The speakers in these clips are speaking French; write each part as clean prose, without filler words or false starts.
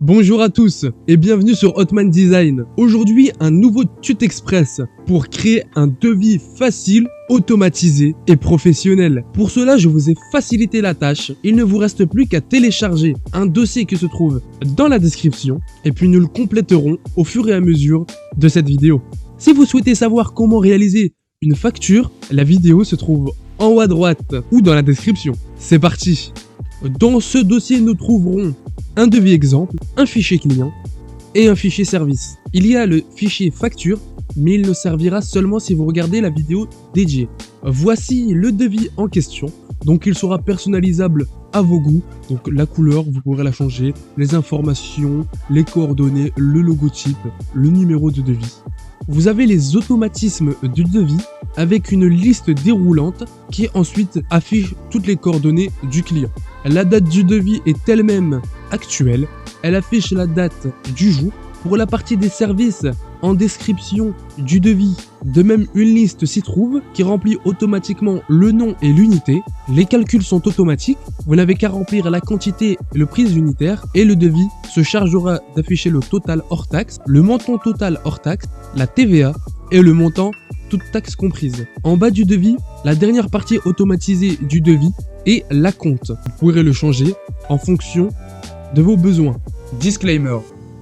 Bonjour à tous et bienvenue sur Hotman Design. Aujourd'hui, un nouveau tuto express pour créer un devis facile, automatisé et professionnel. Pour cela, je vous ai facilité la tâche. Il ne vous reste plus qu'à télécharger un dossier qui se trouve dans la description et puis nous le compléterons au fur et à mesure de cette vidéo. Si vous souhaitez savoir comment réaliser une facture, la vidéo se trouve en haut à droite ou dans la description. C'est parti! Dans ce dossier, nous trouverons un devis exemple, un fichier client et un fichier service. Il y a le fichier facture, mais il ne servira seulement si vous regardez la vidéo dédiée. Voici le devis en question, donc il sera personnalisable à vos goûts. Donc la couleur, vous pourrez la changer, les informations, les coordonnées, le logotype, le numéro de devis. Vous avez les automatismes du devis avec une liste déroulante qui ensuite affiche toutes les coordonnées du client. La date du devis est elle-même actuelle, elle affiche la date du jour. Pour la partie des services, en description du devis, de même une liste s'y trouve qui remplit automatiquement le nom et l'unité. Les calculs sont automatiques, vous n'avez qu'à remplir la quantité et le prix unitaire et le devis se chargera d'afficher le total hors taxe, le montant total hors taxe, la TVA et le montant toute taxe comprise. En bas du devis, la dernière partie automatisée du devis est l'acompte. Vous pourrez le changer en fonction de vos besoins. Disclaimer.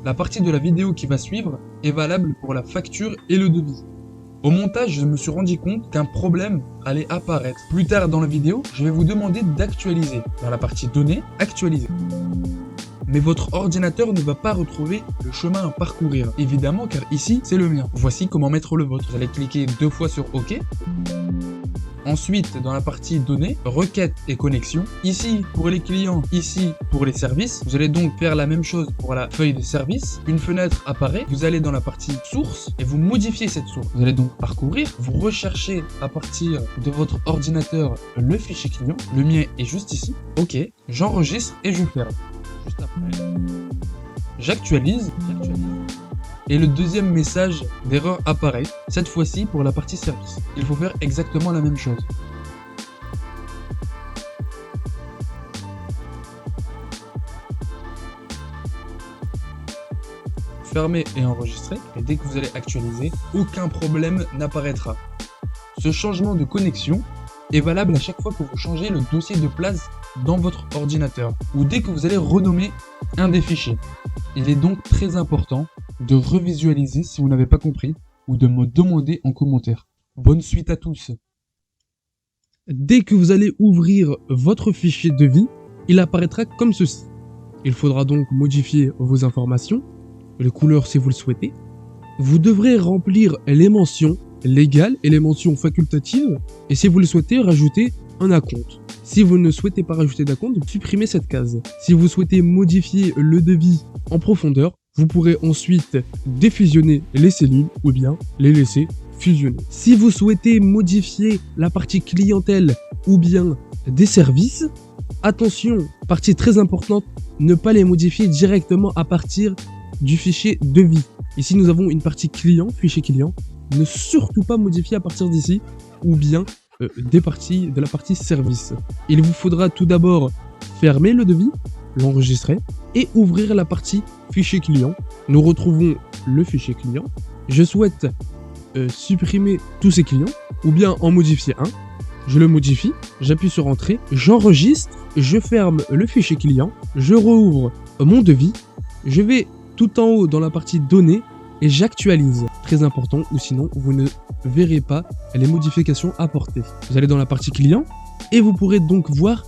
La partie de la vidéo qui va suivre est valable pour la facture et le devis. Au montage, je me suis rendu compte qu'un problème allait apparaître. Plus tard dans la vidéo, je vais vous demander d'actualiser. Dans la partie données, actualiser. Mais votre ordinateur ne va pas retrouver le chemin à parcourir. Évidemment, car ici, c'est le mien. Voici comment mettre le vôtre. Vous allez cliquer 2 fois sur OK. Ensuite, dans la partie données, requêtes et connexions, ici pour les clients, ici pour les services, vous allez donc faire la même chose pour la feuille de service. Une fenêtre apparaît, vous allez dans la partie source et vous modifiez cette source. Vous allez donc parcourir, vous recherchez à partir de votre ordinateur le fichier client. Le mien est juste ici. OK, j'enregistre et je ferme. Juste après, j'actualise. Et le deuxième message d'erreur apparaît, cette fois-ci pour la partie service. Il faut faire exactement la même chose. Fermez et enregistrez, et dès que vous allez actualiser, aucun problème n'apparaîtra. Ce changement de connexion est valable à chaque fois que vous changez le dossier de place dans votre ordinateur, ou dès que vous allez renommer un des fichiers. Il est donc très important de revisualiser si vous n'avez pas compris ou de me demander en commentaire. Bonne suite à tous. Dès que vous allez ouvrir votre fichier devis, il apparaîtra comme ceci. Il faudra donc modifier vos informations, les couleurs si vous le souhaitez. Vous devrez remplir les mentions légales et les mentions facultatives et si vous le souhaitez, rajouter un acompte. Si vous ne souhaitez pas rajouter d'acompte, supprimez cette case. Si vous souhaitez modifier le devis en profondeur, vous pourrez ensuite défusionner les cellules ou bien les laisser fusionner. Si vous souhaitez modifier la partie clientèle ou bien des services, attention, partie très importante, ne pas les modifier directement à partir du fichier devis. Ici, nous avons une partie client, fichier client. Ne surtout pas modifier à partir d'ici ou bien de la partie service. Il vous faudra tout d'abord fermer le devis, l'enregistrer et ouvrir la partie fichier client. Nous retrouvons le fichier client. Je souhaite supprimer tous ces clients ou bien en modifier un. Je le modifie, j'appuie sur entrée, j'enregistre, je ferme le fichier client, je rouvre mon devis, je vais tout en haut dans la partie données et j'actualise. Très important, ou sinon vous ne verrez pas les modifications apportées. Vous allez dans la partie client et vous pourrez donc voir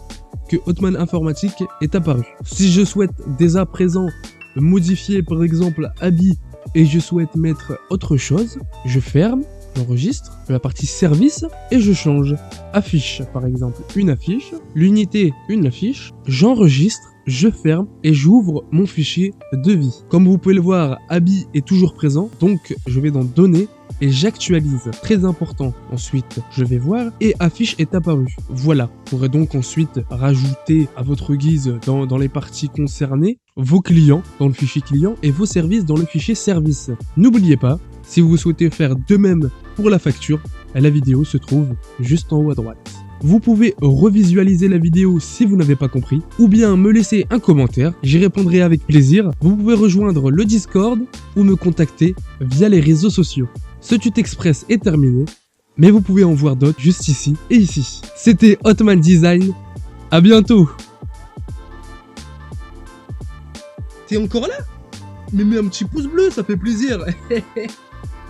que Hotman Informatique est apparu. Si je souhaite dès à présent modifier par exemple habit et je souhaite mettre autre chose, je ferme, j'enregistre la partie service et je change. Affiche par exemple une affiche, l'unité une affiche, j'enregistre, je ferme et j'ouvre mon fichier devis. Comme vous pouvez le voir, habit est toujours présent, donc je vais dans données et j'actualise. Très important. Ensuite, je vais voir et affiche est apparue. Voilà. Vous pourrez donc ensuite rajouter à votre guise dans les parties concernées vos clients dans le fichier client et vos services dans le fichier service. N'oubliez pas, si vous souhaitez faire de même pour la facture, la vidéo se trouve juste en haut à droite. Vous pouvez revisualiser la vidéo si vous n'avez pas compris, ou bien me laisser un commentaire, j'y répondrai avec plaisir. Vous pouvez rejoindre le Discord ou me contacter via les réseaux sociaux. Ce tuto express est terminé, mais vous pouvez en voir d'autres juste ici et ici. C'était Hotman Design, à bientôt. T'es encore là? Mais mets un petit pouce bleu, ça fait plaisir.